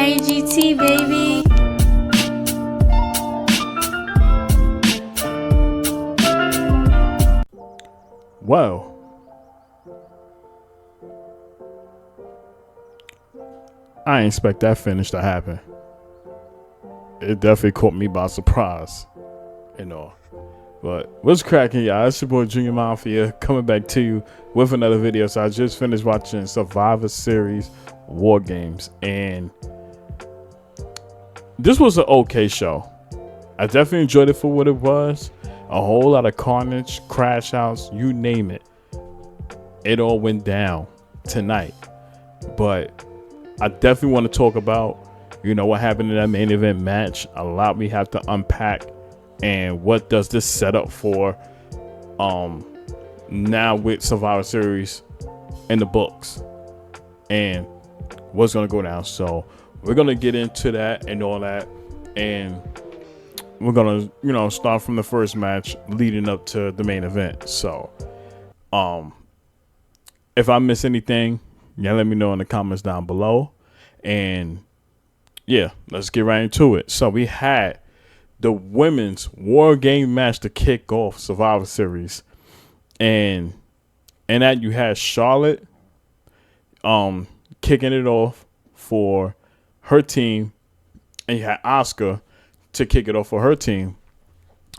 IGT, baby. Well, I didn't expect that finish to happen. It definitely caught me by surprise, and all. But what's cracking, y'all? It's your boy Junior Mafia coming back to you with another video. So I just finished watching Survivor Series Wargames, and this was an okay show. I definitely enjoyed it for what it was. A whole lot of carnage, crash outs, you name it. It all went down tonight. But I definitely want to talk about, what happened in that main event match. A lot we have to unpack. And what does this set up for now with Survivor Series in the books, and what's going to go down. So we're going to get into that and all that, and we're going to start from the first match leading up to the main event. So if I miss anything, let me know in the comments down below. And yeah, let's get right into it. So we had the women's war game match to kick off Survivor Series, and in that you had Charlotte kicking it off for her team, and you had Asuka to kick it off for her team.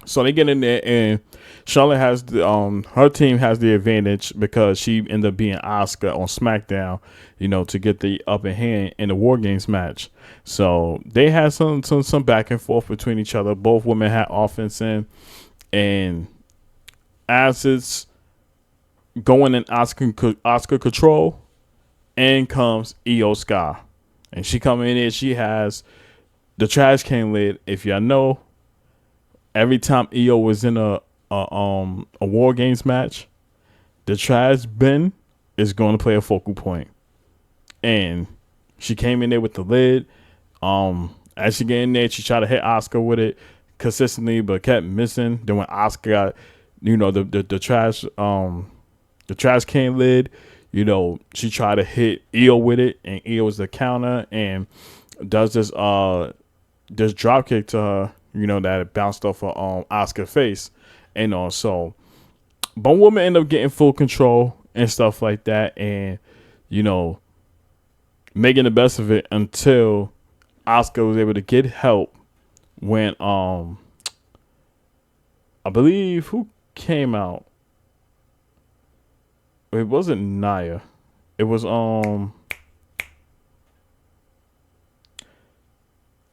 So they get in there, and Charlotte has the her team has the advantage because she ended up being Asuka on SmackDown, to get the upper hand in the War Games match. So they had some back and forth between each other. Both women had offense in, and as it's going in Asuka control, in comes Io Sky, and she coming in there. She has the trash can lid. If y'all know, every time Io was in a War Games match, the trash bin is going to play a focal point. And she came in there with the lid. As she get in there, she tried to hit Asuka with it consistently, but kept missing. Then when Asuka got, the trash can lid, she tried to hit Io with it, and Io was the counter and does this drop kick to her. That it bounced off of Asuka's face. And so both women end up getting full control and stuff like that, and making the best of it until Asuka was able to get help when I believe who came out. It wasn't Nia. It was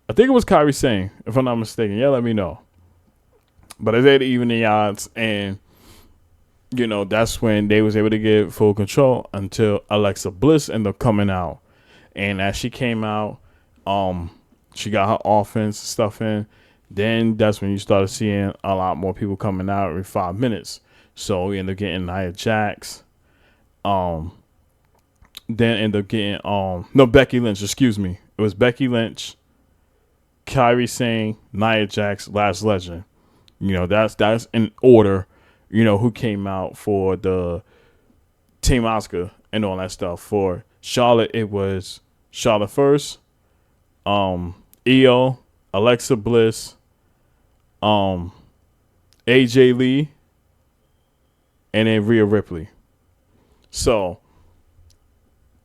I think it was Kairi Sane, if I'm not mistaken. Yeah, let me know. But they had even the odds, and that's when they was able to get full control until Alexa Bliss ended up coming out. And as she came out, she got her offense stuff in. Then that's when you started seeing a lot more people coming out every 5 minutes. So we ended up getting Nia Jax. Then ended up getting Becky Lynch. Excuse me, it was Becky Lynch, Kairi Sane, Nia Jax, Last Legend. That's in order. Who came out for the Team Asuka and all that stuff. For Charlotte, it was Charlotte first, Io, Alexa Bliss, AJ Lee, and then Rhea Ripley. So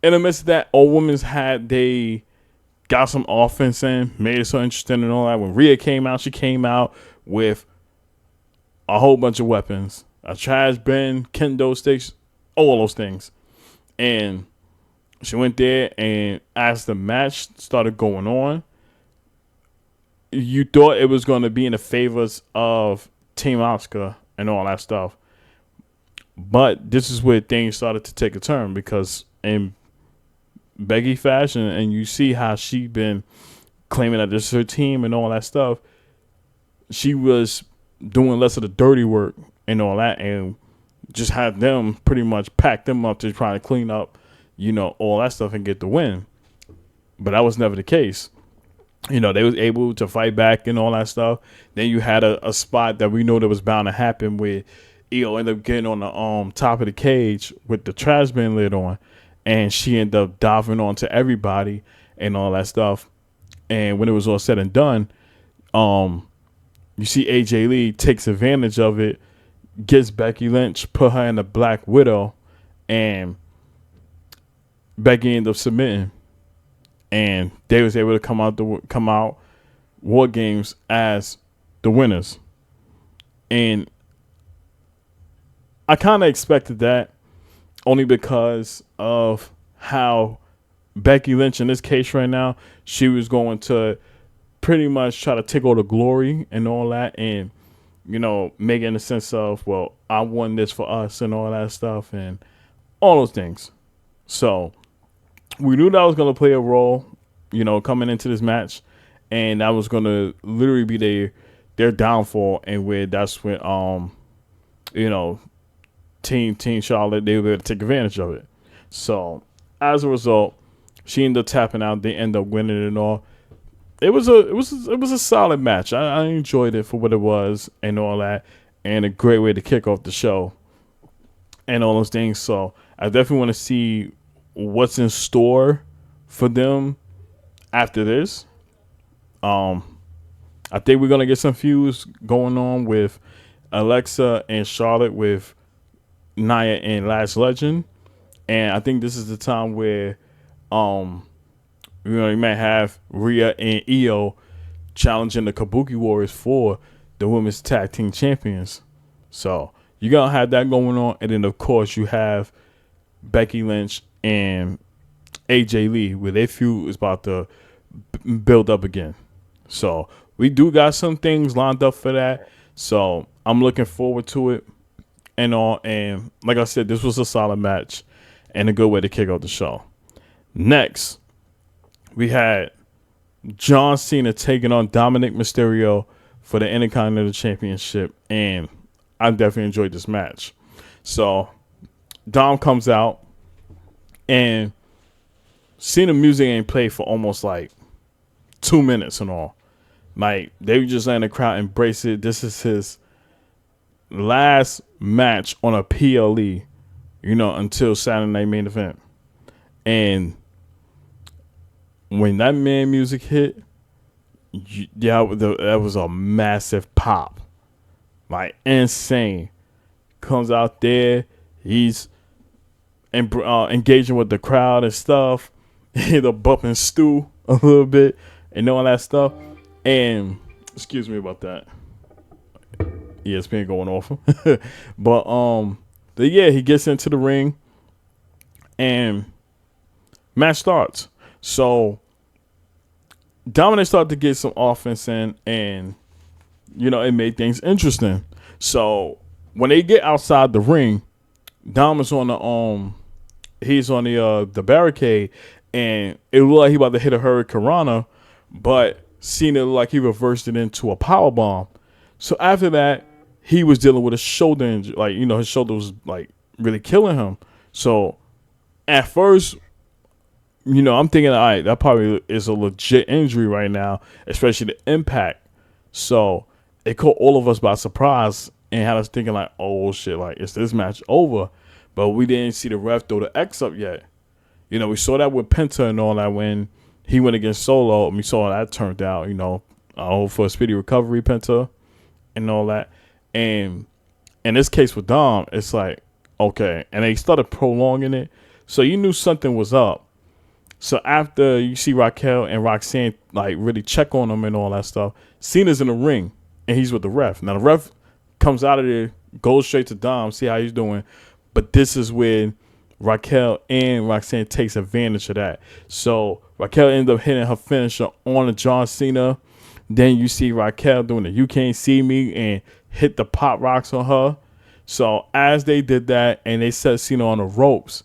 in the midst of that, all women's they got some offense in, made it so interesting and all that. When Rhea came out, she came out with a whole bunch of weapons, a trash bin, kendo sticks, all those things. And she went there, and as the match started going on, you thought it was going to be in the favors of Team Asuka and all that stuff. But this is where things started to take a turn, because in Becky fashion, and you see how she been claiming that this is her team and all that stuff, she was doing less of the dirty work and all that, and just had them pretty much pack them up to try to clean up, all that stuff and get the win. But that was never the case. They was able to fight back and all that stuff. Then you had a spot that we know that was bound to happen where Io ended up getting on the top of the cage with the trash bin lid on, and she ended up diving onto everybody and all that stuff. And when it was all said and done, you see AJ Lee takes advantage of it, gets Becky Lynch, put her in the Black Widow, and Becky ended up submitting, and they was able to come out War Games as the winners. And I kind of expected that, only because of how Becky Lynch in this case right now, she was going to pretty much try to take all the glory and all that, and make it in the sense of, well, I won this for us and all that stuff and all those things. So we knew that was going to play a role, coming into this match, and that was going to literally be their downfall, and where that's when Team Charlotte, they were able to take advantage of it. So as a result, she ended up tapping out. They end up winning it and all. It was a solid match. I enjoyed it for what it was and all that, and a great way to kick off the show and all those things. So I definitely want to see what's in store for them after this. I think we're gonna get some feuds going on with Alexa and Charlotte, with Nia and Last Legend, and I think this is the time where you might have Rhea and Io challenging the Kabuki Warriors for the Women's Tag Team Champions. So you're going to have that going on. And then, of course, you have Becky Lynch and AJ Lee, where their feud is about to build up again. So we do got some things lined up for that. So I'm looking forward to it and all. And like I said, this was a solid match and a good way to kick off the show. Next, we had John Cena taking on Dominic Mysterio for the Intercontinental Championship, and I definitely enjoyed this match. So Dom comes out, and Cena music ain't played for almost like 2 minutes and all. Like, they were just letting the crowd embrace it. This is his last match on a PLE, until Saturday Night Main Event. And when that man music hit, that was a massive pop, like insane. Comes out there, he's engaging with the crowd and stuff. The bumping Stu a little bit and all that stuff. And excuse me about that. ESPN going off. But yeah, he gets into the ring and match starts. So Dominic started to get some offense in, and it made things interesting. So when they get outside the ring, Dom is on the barricade, and it looked like he about to hit a Hurricanrana, but Cena looked like he reversed it into a power bomb. So after that, he was dealing with a shoulder injury. Like, his shoulder was like really killing him. So at first, I'm thinking, all right, that probably is a legit injury right now, especially the impact. So it caught all of us by surprise and had us thinking like, oh shit, like, is this match over? But we didn't see the ref throw the X up yet. We saw that with Penta and all that when he went against Solo, and we saw how that turned out, I hope for a speedy recovery, Penta, and all that. And in this case with Dom, it's like, okay. And they started prolonging it. So you knew something was up. So after you see Raquel and Roxanne like really check on him and all that stuff, Cena's in the ring and he's with the ref. Now the ref comes out of there, goes straight to Dom, see how he's doing. But this is when Raquel and Roxanne takes advantage of that. So Raquel ended up hitting her finisher on John Cena. Then you see Raquel doing the "You Can't See Me" and hit the pop rocks on her. So as they did that and they set Cena on the ropes,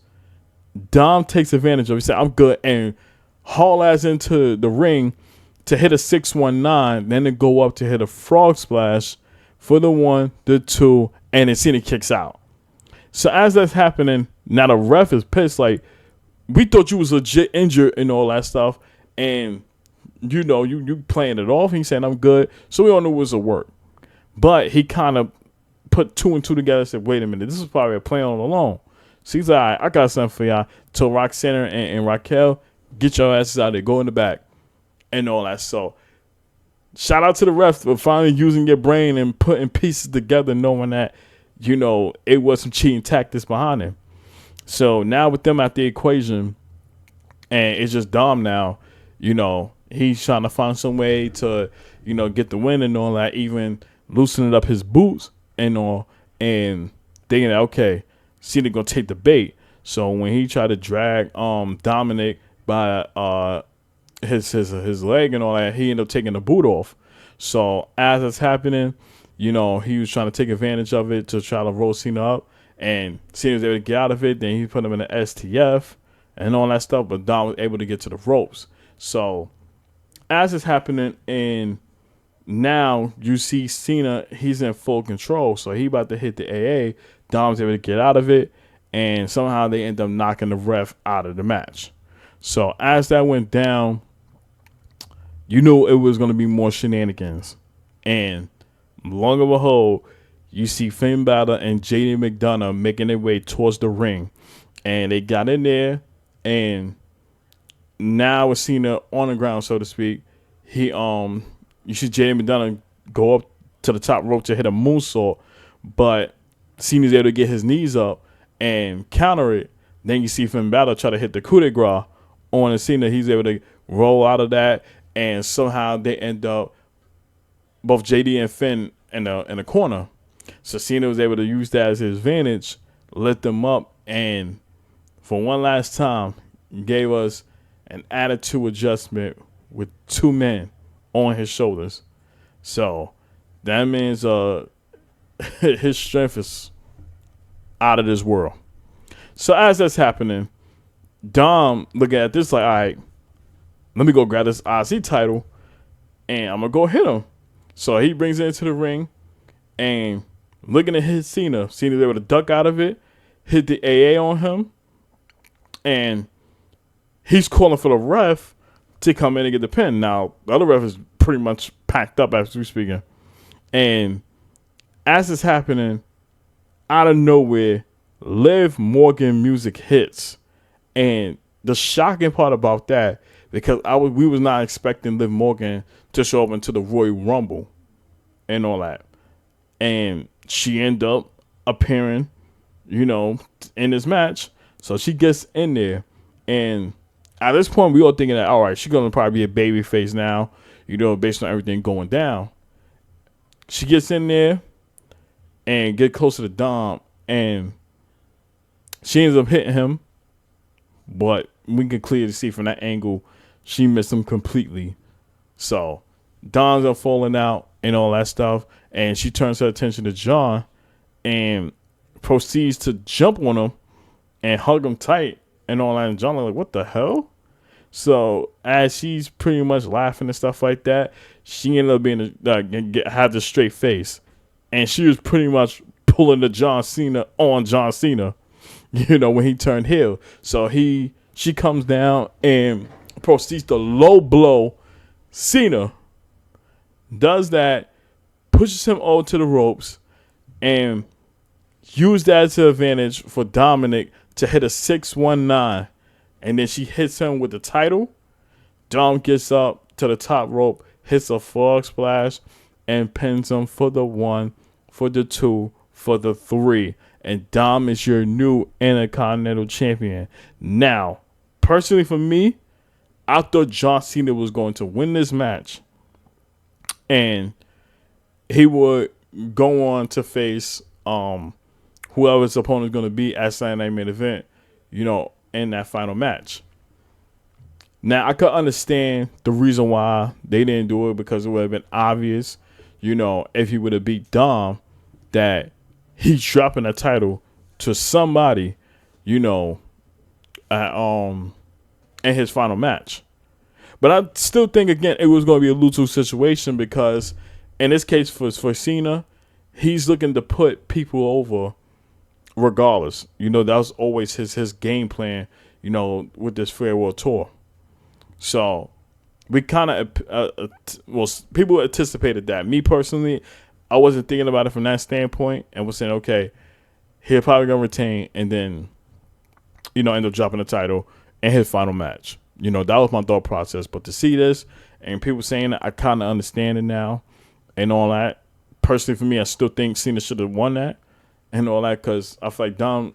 Dom takes advantage of it. He said, I'm good, and haul ass into the ring to hit a 619, then to go up to hit a frog splash for the 1, the 2, and then Cena kicks out. So as that's happening, now the ref is pissed, like, we thought you was legit injured and all that stuff, and you playing it off. He's saying, I'm good. So we all knew it was a work. But he kind of put 2 and 2 together and said, wait a minute, this is probably a play on alone. So he's like, all right, I got something for y'all. Told Roxanne and Raquel, get your asses out there, go in the back. and all that. So shout out to the refs for finally using your brain and putting pieces together, knowing that, it was some cheating tactics behind it. So now with them at the equation, and it's just Dom now, he's trying to find some way to, get the win and all that, even loosening up his boots and all, and thinking that, okay, Cena gonna take the bait. So when he tried to drag Dominic by his leg and all that, he ended up taking the boot off. So as it's happening, he was trying to take advantage of it to try to roll Cena up, and Cena was able to get out of it. Then he put him in an STF and all that stuff, but Dom was able to get to the ropes. So as it's happening, and now you see Cena, he's in full control. So he about to hit the AA. Dom's able to get out of it, and somehow they end up knocking the ref out of the match. So as that went down, you knew it was going to be more shenanigans. And long and behold, you see Finn Balor and JD McDonough making their way towards the ring. And they got in there, and now with Cena on the ground, so to speak, you see JD McDonough go up to the top rope to hit a moonsault, but Cena's able to get his knees up and counter it. Then you see Finn Balor try to hit the coup de grace on Cena. He's able to roll out of that, and somehow they end up both JD and Finn in the corner. So Cena was able to use that as his advantage, lift them up, and for one last time gave us an attitude adjustment with two men on his shoulders. So that means his strength is out of this world. So as that's happening, Dom looking at this like, all right, let me go grab this IC title, and I'm going to go hit him. So he brings it into the ring, and looking at his Cena's able to duck out of it, hit the AA on him, and he's calling for the ref to come in and get the pin. Now, the other ref is pretty much packed up as we're speaking. And as it's happening, out of nowhere, Liv Morgan music hits. And the shocking part about that, because we was not expecting Liv Morgan to show up into the Royal Rumble and all that. And she ended up appearing, in this match. So she gets in there, and at this point, we all thinking that, all right, she's going to probably be a baby face now, based on everything going down. She gets in there and get closer to Dom, and she ends up hitting him, but we can clearly see from that angle, she missed him completely. So Dom's up falling out and all that stuff, and she turns her attention to John and proceeds to jump on him and hug him tight and all that. And John like, what the hell? So as she's pretty much laughing and stuff like that, she ended up being have the straight face, and she was pretty much pulling the John Cena on John Cena, when he turned heel. So she comes down and proceeds to low blow Cena, does that, pushes him over to the ropes, and use that as an advantage for Dominic to hit a 619. And then she hits him with the title. Dom gets up to the top rope, hits a frog splash, and pins him for the 1, for the 2, for the 3. And Dom is your new Intercontinental Champion. Now, personally for me, I thought John Cena was going to win this match, and he would go on to face whoever his opponent is going to be at Saturday Night Main Event, in that final match. Now, I could understand the reason why they didn't do it, because it would have been obvious, if he would have beat Dom, that he's dropping a title to somebody, in his final match. But I still think, again, it was going to be a lose-lose situation, because in this case for Cena, he's looking to put people over regardless. That was always his game plan, with this farewell tour. So we kind of, people anticipated that. Me personally, I wasn't thinking about it from that standpoint, and was saying, okay, he'll probably going to retain, and then, end up dropping the title in his final match. That was my thought process. But to see this and people saying it, I kind of understand it now and all that. Personally, for me, I still think Cena should have won that and all that because I feel like Dom,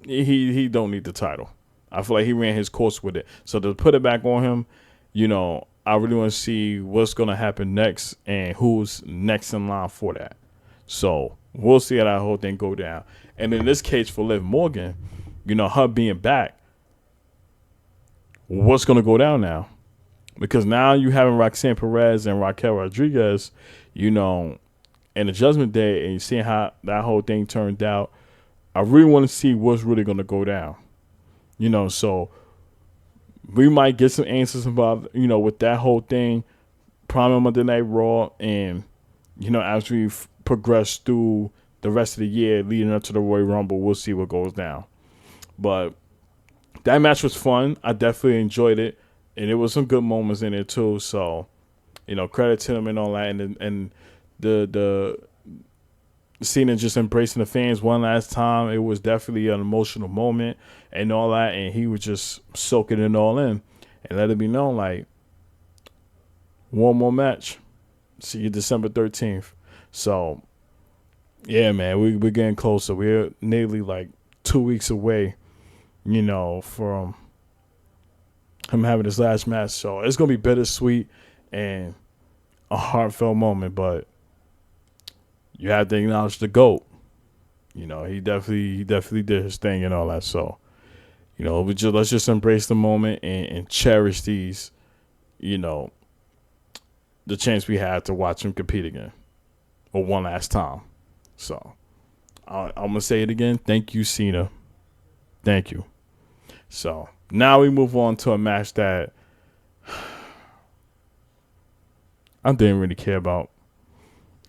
he don't need the title. I feel like he ran his course with it. So to put it back on him, I really want to see what's going to happen next and who's next in line for that. So we'll see how that whole thing go down. And in this case for Liv Morgan, her being back, what's going to go down now? Because now you having Roxanne Perez and Raquel Rodriguez, in the Judgment Day, and you seeing how that whole thing turned out. I really want to see what's really going to go down. So we might get some answers about, with that whole thing, Prime Monday Night Raw, and, as we progress through the rest of the year leading up to the Royal Rumble, we'll see what goes down. But that match was fun. I definitely enjoyed it, and there was some good moments in it too. So, credit to them and all that, and the Cena just embracing the fans one last time. It was definitely an emotional moment and all that, and he was just soaking it all in and let it be known, like, one more match. See you December 13th. So, yeah, man, we're getting closer. We're nearly like 2 weeks away, from him having his last match. So it's going to be bittersweet and a heartfelt moment, but you have to acknowledge the GOAT. He definitely did his thing and all that. So, let's just embrace the moment and cherish these, the chance we had to watch him compete again or one last time. So, I'm going to say it again. Thank you, Cena. Thank you. So, now we move on to a match that I didn't really care about.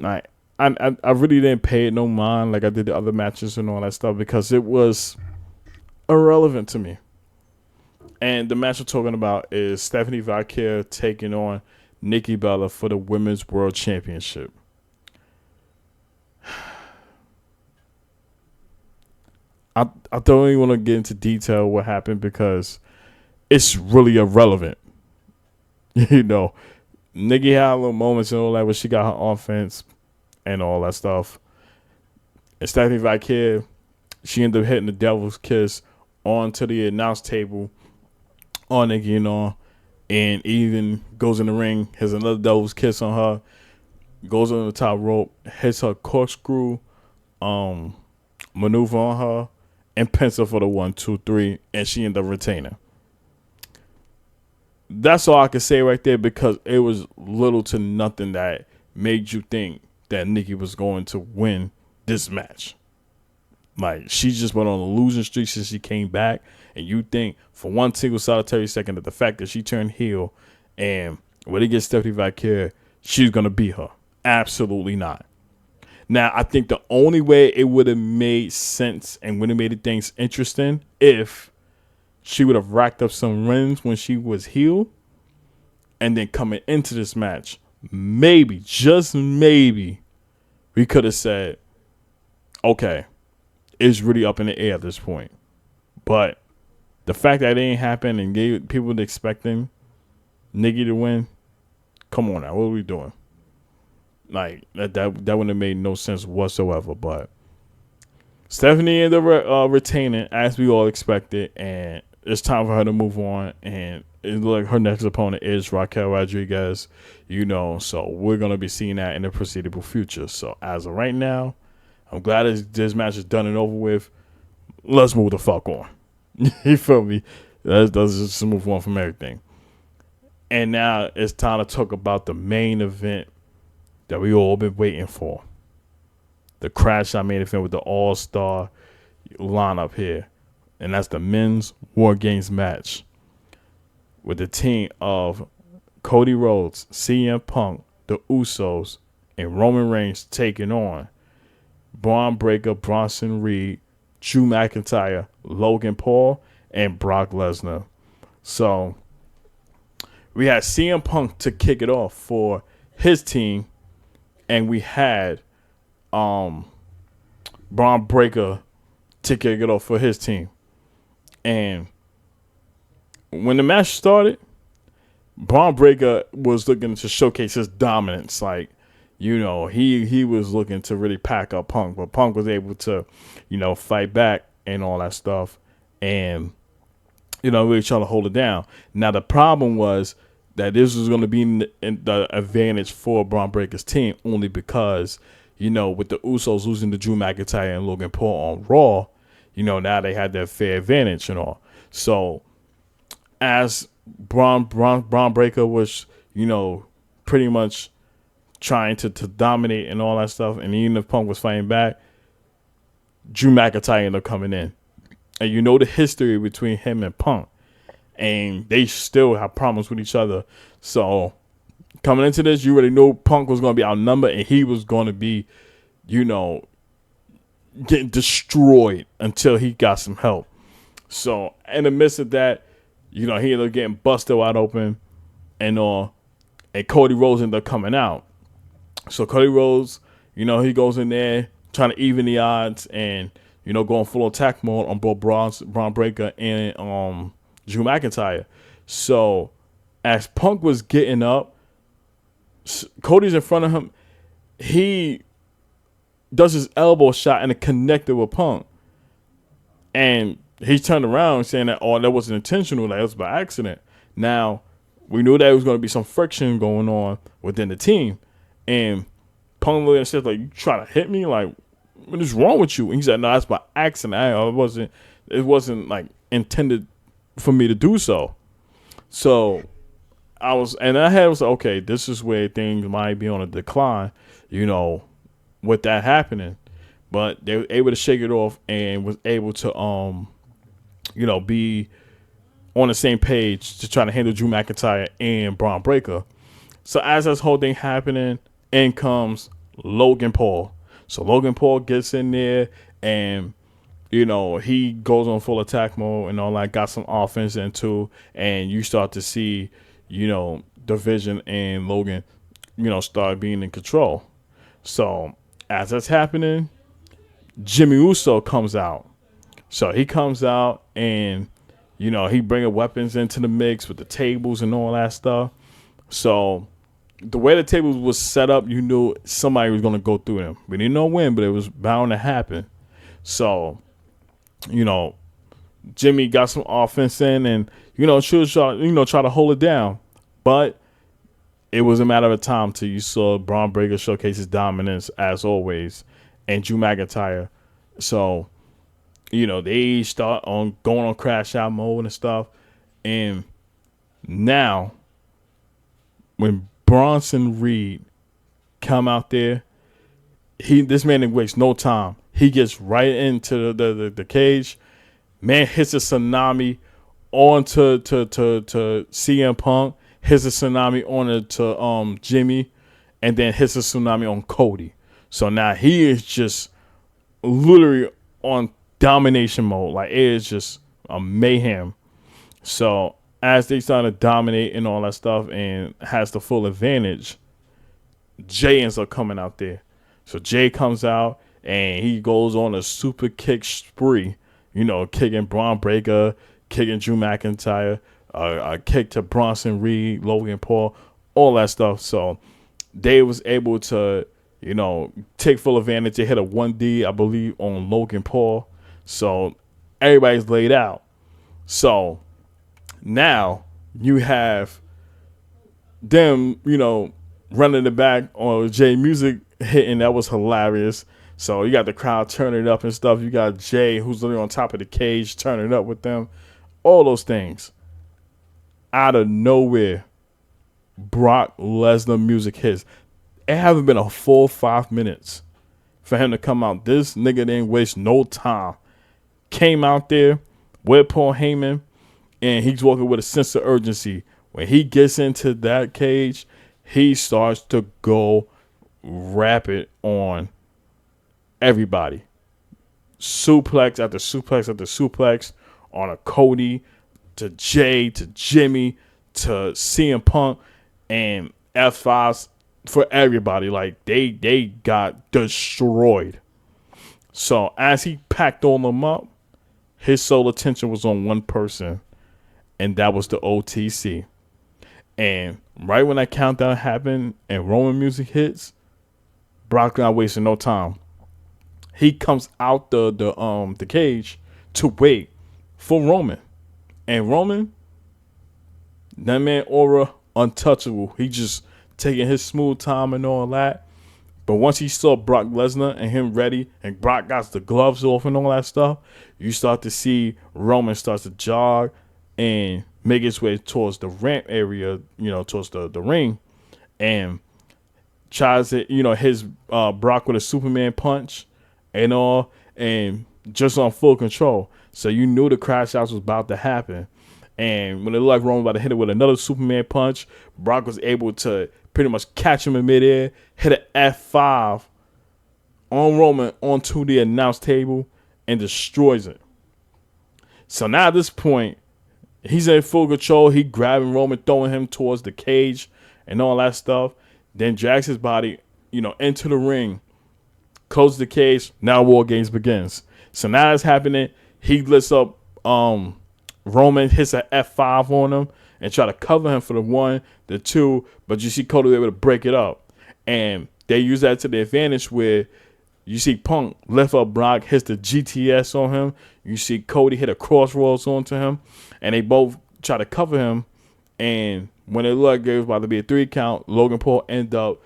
I really didn't pay it no mind like I did the other matches and all that stuff because it was irrelevant to me. And the match we're talking about is Stephanie Valkyrie taking on Nikki Bella for the Women's World Championship. I don't even want to get into detail what happened because it's really irrelevant. Nikki had little moments and all that where she got her offense and all that stuff. And Stephanie Valkyrie, she ended up hitting the devil's kiss onto the announce table on Nikki and even goes in the ring, has another devil's kiss on her, goes on the top rope, hits her corkscrew maneuver on her, and pins her for the 1, 2, 3, and she ended up retaining. That's all I can say right there because it was little to nothing that made you think that Nikki was going to win this match. Like, she just went on a losing streak since she came back, and you think for one single solitary second that the fact that she turned heel and when it gets Stephanie Valkyrie, she's going to beat her. Absolutely not. Now, I think the only way it would have made sense and would have made things interesting if she would have racked up some wins when she was heel and then coming into this match, maybe, just maybe, we could have said, okay, it's really up in the air at this point. But the fact that it didn't happen and gave people expecting Nikki to win, come on now, what are we doing? Like, that wouldn't have made no sense whatsoever. But Stephanie ended up retaining, as we all expected, and it's time for her to move on. And it looks like her next opponent is Raquel Rodriguez, so we're going to be seeing that in the foreseeable future. So as of right now, I'm glad this match is done and over with. Let's move the fuck on. You feel me? Let's just move on from everything. And now it's time to talk about the main event that we all been waiting for. The crash I main event with the all-star lineup here. And that's the men's Wargames match with the team of Cody Rhodes, CM Punk, the Usos, and Roman Reigns taking on Braun Breaker, Bronson Reed, Drew McIntyre, Logan Paul, and Brock Lesnar. So we had CM Punk to kick it off for his team, and we had Braun Breaker to kick it off for his team. And when the match started, Braun Breaker was looking to showcase his dominance. Like, he was looking to really pack up Punk, but Punk was able to, fight back and all that stuff, and really trying to hold it down. Now the problem was that this was going to be in the advantage for Braun Breaker's team only because, with the Usos losing to Drew McIntyre and Logan Paul on Raw, now they had that fair advantage and all. So as Braun Breaker was, pretty much trying to dominate and all that stuff, and even if Punk was fighting back, Drew McIntyre ended up coming in. And the history between him and Punk. And they still have problems with each other. So coming into this, you already know Punk was going to be outnumbered and he was going to be, getting destroyed until he got some help. So in the midst of that, he ended up getting busted wide open and all. And Cody Rhodes ended up coming out. So Cody Rhodes, he goes in there trying to even the odds and, going full attack mode on both Braun Breaker and Drew McIntyre. So as Punk was getting up, Cody's in front of him. He does his elbow shot and it connected with Punk. And he turned around saying that, that wasn't intentional, that was by accident. Now, we knew that there was going to be some friction going on within the team. And Punk looked and said, like, you try to hit me? Like, what is wrong with you? And he said, no, that's by accident. It wasn't like intended for me to do so. So I was like, okay, this is where things might be on a decline, with that happening. But they were able to shake it off and was able to, be on the same page to try to handle Drew McIntyre and Braun Breaker. So as this whole thing happening, in comes Logan Paul. So Logan Paul gets in there and, he goes on full attack mode and all that, got some offense into, and you start to see, Division and Logan, start being in control. So as that's happening, Jimmy Uso comes out. So he comes out and, he bringing weapons into the mix with the tables and all that stuff. So the way the tables was set up, you knew somebody was going to go through them. We didn't know when, but it was bound to happen. So, Jimmy got some offense in and, should try to hold it down. But it was a matter of time till you saw Braun Breaker showcase his dominance as always and Drew McIntyre. So, they start on going on crash out mode and stuff. And now when Bronson Reed come out there, this man didn't waste no time. He gets right into the cage. Man hits a tsunami onto to CM Punk, hits a tsunami onto Jimmy, and then hits a tsunami on Cody. So now he is just literally on domination mode. Like, it is just a mayhem. So as they start to dominate and all that stuff and has the full advantage, Jay ends up coming out there. So Jay comes out and he goes on a super kick spree, kicking Braun Breaker, kicking Drew McIntyre, a kick to Bronson Reed, Logan Paul, all that stuff. So they was able to, take full advantage. They hit a 1D, I believe, on Logan Paul. So everybody's laid out. So now you have them, running the back on Jay music hitting. That was hilarious. So you got the crowd turning up and stuff. You got Jay, who's literally on top of the cage, turning up with them. All those things. Out of nowhere, Brock Lesnar music hits. It haven't been a full 5 minutes for him to come out. This nigga didn't waste no time. Came out there with Paul Heyman, and he's walking with a sense of urgency. When he gets into that cage, he starts to go rapid on everybody. Suplex after suplex after suplex on a Cody, to Jay, to Jimmy, to CM Punk, and F5s for everybody. Like, they got destroyed. So as he packed all them up, his sole attention was on one person, and that was the OTC. And right when that countdown happened and Roman music hits, Brock not wasting no time. He comes out the cage to wait for Roman. And Roman, that man aura untouchable. He just taking his smooth time and all that. But once he saw Brock Lesnar and him ready, and Brock got the gloves off and all that stuff, you start to see Roman starts to jog and make his way towards the ramp area, towards the ring, and tries to, his Brock with a Superman punch and all, and just on full control. So you knew the crash outs was about to happen. And when it looked like Roman about to hit it with another Superman punch, Brock was able to pretty much catch him in midair, hit an F5 on Roman onto the announce table, and destroys it. So now at this point, he's in full control. He grabbing Roman, throwing him towards the cage and all that stuff. Then drags his body, into the ring, closes the cage. Now Wargames begins. So now it's happening. He lifts up Roman, hits an F5 on him and try to cover him for the 1, the 2, but you see Cody able to break it up. And they use that to their advantage where you see Punk lift up Brock, hits the GTS on him. You see Cody hit a crossroads onto him, and they both try to cover him. And when it looked like it was about to be a 3 count, Logan Paul ended up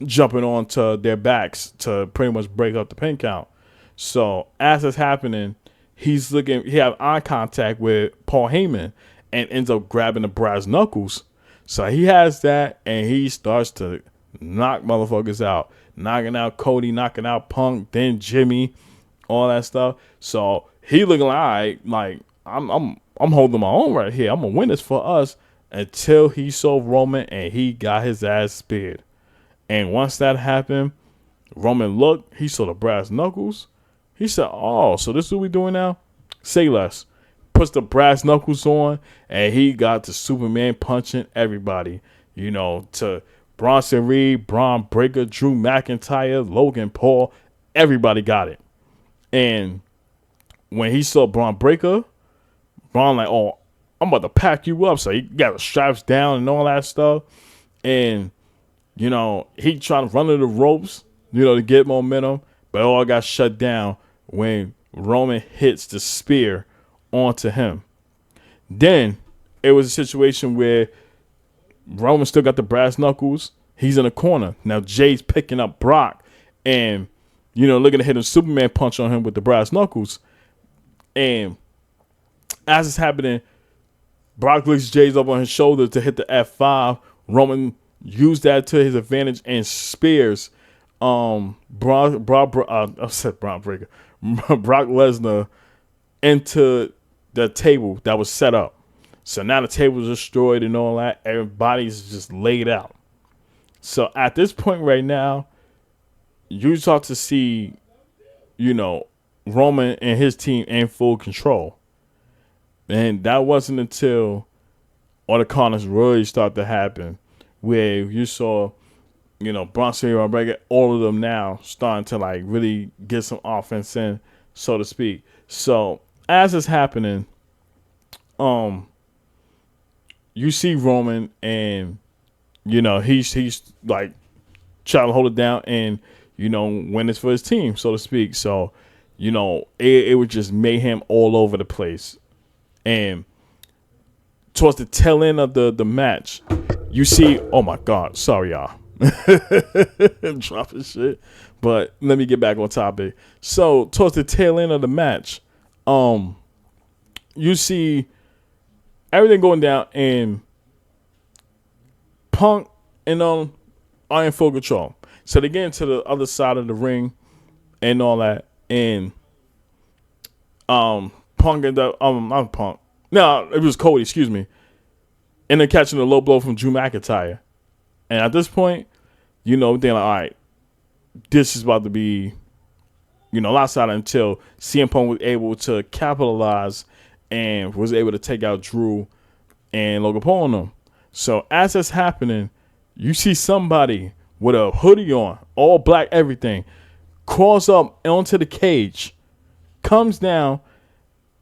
jumping onto their backs to pretty much break up the pin count. So as it's happening, he have eye contact with Paul Heyman and ends up grabbing the brass knuckles. So he has that, and he starts to knock motherfuckers out, knocking out Cody, knocking out Punk, then Jimmy, all that stuff. So he looking like, all right, like I'm holding my own right here. I'm gonna win this for us, until he saw Roman and he got his ass speared. And once that happened, Roman looked, he saw the brass knuckles. He said, oh, so this is what we doing now? Say less. Puts the brass knuckles on, and he got to Superman punching everybody. To Bronson Reed, Braun Breaker, Drew McIntyre, Logan Paul. Everybody got it. And when he saw Braun Breaker, Braun like, oh, I'm about to pack you up. So he got the straps down and all that stuff. And, he trying to run to the ropes, to get momentum. But it all got shut down when Roman hits the spear onto him. Then it was a situation where Roman still got the brass knuckles. He's in a corner. Now Jay's picking up Brock and, looking to hit a Superman punch on him with the brass knuckles. And as it's happening, Brock lifts Jay's up on his shoulder to hit the F5. Roman used that to his advantage and spears Brock Lesnar into the table that was set up. So now the table is destroyed and all that. Everybody's just laid out. So at this point right now, you start to see, Roman and his team in full control. And that wasn't until all the corners really started to happen, where you saw, Bronson Reed, all of them now starting to like really get some offense in, so to speak. So as it's happening, you see Roman and he's like trying to hold it down and win this for his team, so to speak. So it was just mayhem all over the place. And towards the tail end of the match, you see, oh my God, sorry y'all. I'm dropping shit. But let me get back on topic. So towards the tail end of the match, you see everything going down, and Punk and are in full control. So they get into the other side of the ring and all that, and Punk ended up not Punk. No, it was Cody, excuse me. And then catching a low blow from Drew McIntyre. And at this point, they're like, all right, this is about to be, lopsided until CM Punk was able to capitalize and was able to take out Drew and Logan Paul on them. So as that's happening, you see somebody with a hoodie on, all black, everything, crawls up onto the cage, comes down,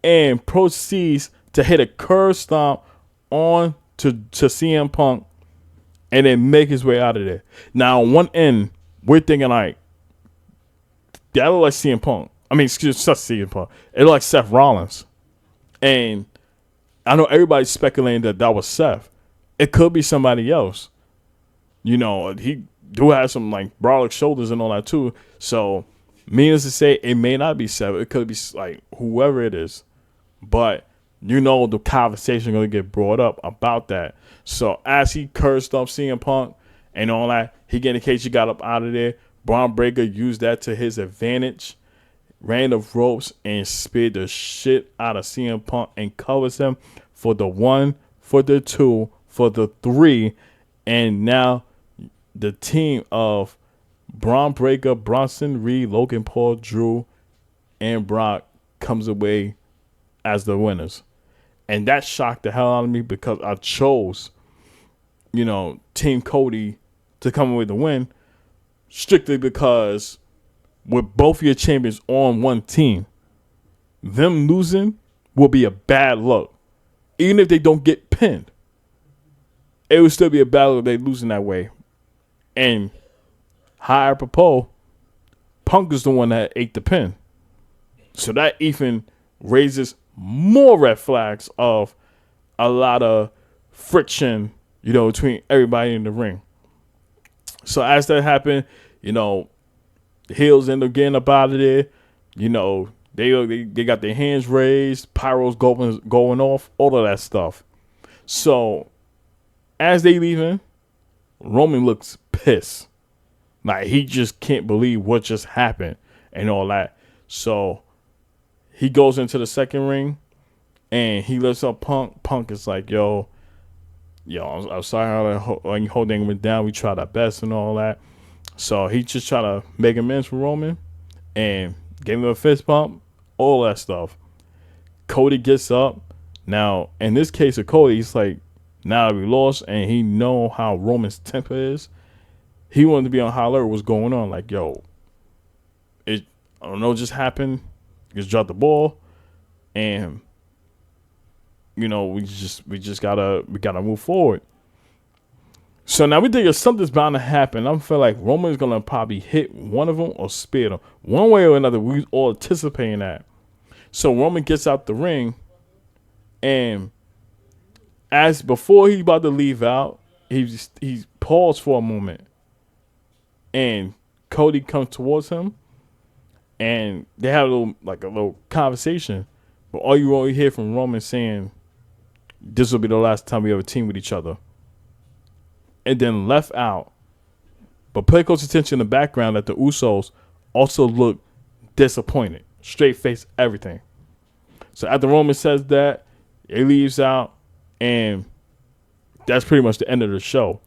and proceeds to hit a curb stomp on to CM Punk and then make his way out of there. Now, on one end, we're thinking like, that look like CM Punk. I mean, excuse me, CM Punk. It looked like Seth Rollins. And I know everybody's speculating that was Seth. It could be somebody else. You know, he do have some like brolic shoulders and all that too. So, meaning to say, it may not be Seth. It could be like whoever it is. But you know the conversation going to get brought up about that. So as he cursed up CM Punk and all that, he get in case he got up out of there. Braun Breaker used that to his advantage, ran the ropes and speared the shit out of CM Punk and covers him for the 1, for the 2, for the 3, and now the team of Braun Breaker, Bronson Reed, Logan Paul, Drew, and Brock comes away as the winners. And that shocked the hell out of me because I chose, you know, Team Cody to come away with the win strictly because with both your champions on one team, them losing will be a bad look. Even if they don't get pinned, it would still be a bad look if they losing that way. And higher apropos, Punk is the one that ate the pin. So that even raises more red flags of a lot of friction, you know, between everybody in the ring. So as that happened, you know, the heels end up getting up out of there. You know, they got their hands raised, pyros going off, all of that stuff. So as they leaving, Roman looks pissed. Like he just can't believe what just happened and all that. So he goes into the second ring and he lifts up Punk. Punk is like, yo, I'm sorry how holding him down. We tried our best and all that. So he just try to make amends for Roman and gave him a fist bump, all that stuff. Cody gets up. Now, in this case of Cody, he's like, now that we lost and he know how Roman's temper is, he wanted to be on high alert what's going on. Like, yo, I don't know what just happened. Just dropped the ball. And, you know, we gotta move forward. So now we think if something's bound to happen. I feel like Roman's gonna probably hit one of them or spear them. One way or another, we all anticipating that. So Roman gets out the ring, and as before he's about to leave out, he paused for a moment, and Cody comes towards him, and they have a little conversation. But all you really hear from Roman saying, "This will be the last time we ever team with each other," and then left out. But pay close attention in the background that the Usos also look disappointed, straight face, everything. So after Roman says that, he leaves out, and that's pretty much the end of the show.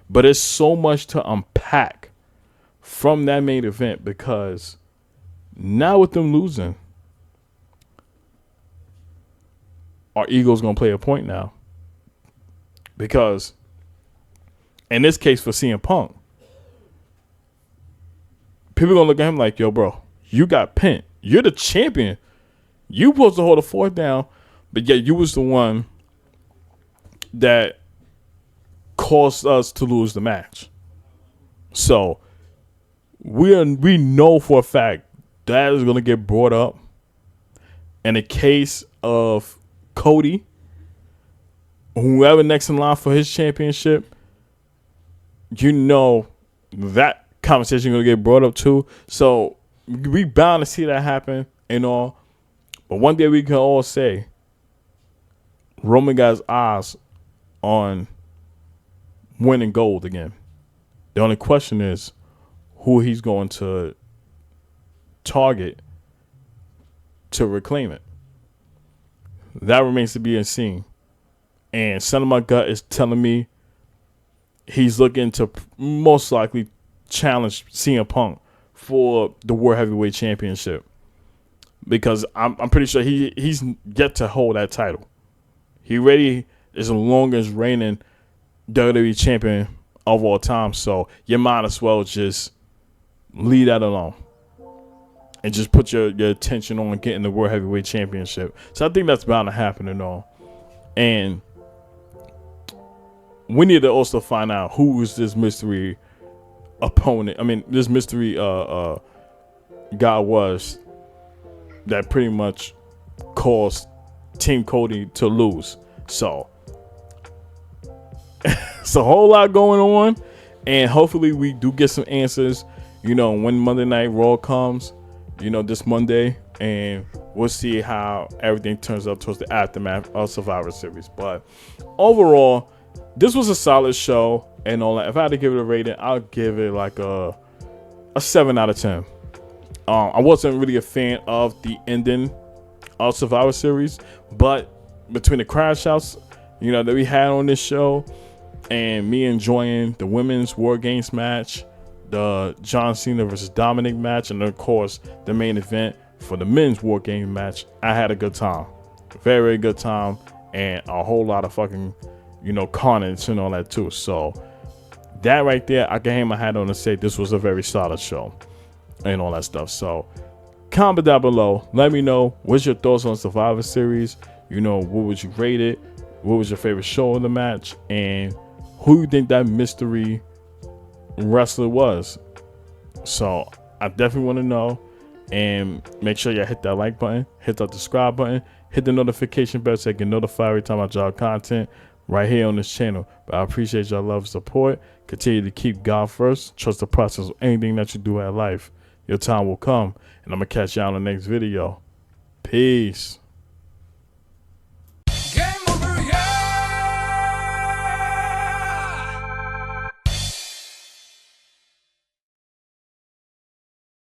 But it's so much to unpack from that main event because now with them losing, our ego's gonna play a point now. Because in this case for CM Punk, people gonna look at him like, yo, bro, you got pinned. You're the champion. You supposed to hold the fort down, but yet you was the one that caused us to lose the match. So we know for a fact that is gonna get brought up in the case of Cody, whoever next in line for his championship. You know that conversation gonna get brought up too. So we bound to see that happen and all. But one day we can all say Roman got his eyes on winning gold again. The only question is who he's going to target to reclaim it. That remains to be seen. And some of my gut is telling me he's looking to most likely challenge CM Punk for the World Heavyweight Championship. Because I'm pretty sure he's yet to hold that title. He already is the longest reigning WWE champion of all time. So you might as well just leave that alone. And just put your attention on getting the World Heavyweight Championship. So I think that's bound to happen and all. And we need to also find out who is this mystery opponent. I mean, this mystery guy was that pretty much caused Team Cody to lose. So it's a whole lot going on, and hopefully we do get some answers, you know, when Monday Night Raw comes, you know, this Monday, and we'll see how everything turns up towards the aftermath of Survivor Series. But overall, this was a solid show and all that. If I had to give it a rating, I'll give it like a 7 out of 10. I wasn't really a fan of the ending of Survivor Series, but between the crowd shouts, you know, that we had on this show, and me enjoying the women's Wargames match, the John Cena versus Dominic match, and of course the main event for the men's Wargames match, I had a good time. Very, very good time, and a whole lot of fucking, you know, carnage and all that too. So that right there, I can hang my hat on and say this was a very solid show and all that stuff. So comment down below, let me know what's your thoughts on Survivor Series. You know, what would you rate it? What was your favorite show in the match? And who you think that mystery wrestler was? So I definitely want to know. And make sure y'all hit that like button, hit that subscribe button, hit the notification bell so you get notified every time I drop content right here on this channel. But I appreciate y'all love and support. Continue to keep God first. Trust the process of anything that you do in life. Your time will come. And I'm going to catch y'all in the next video. Peace.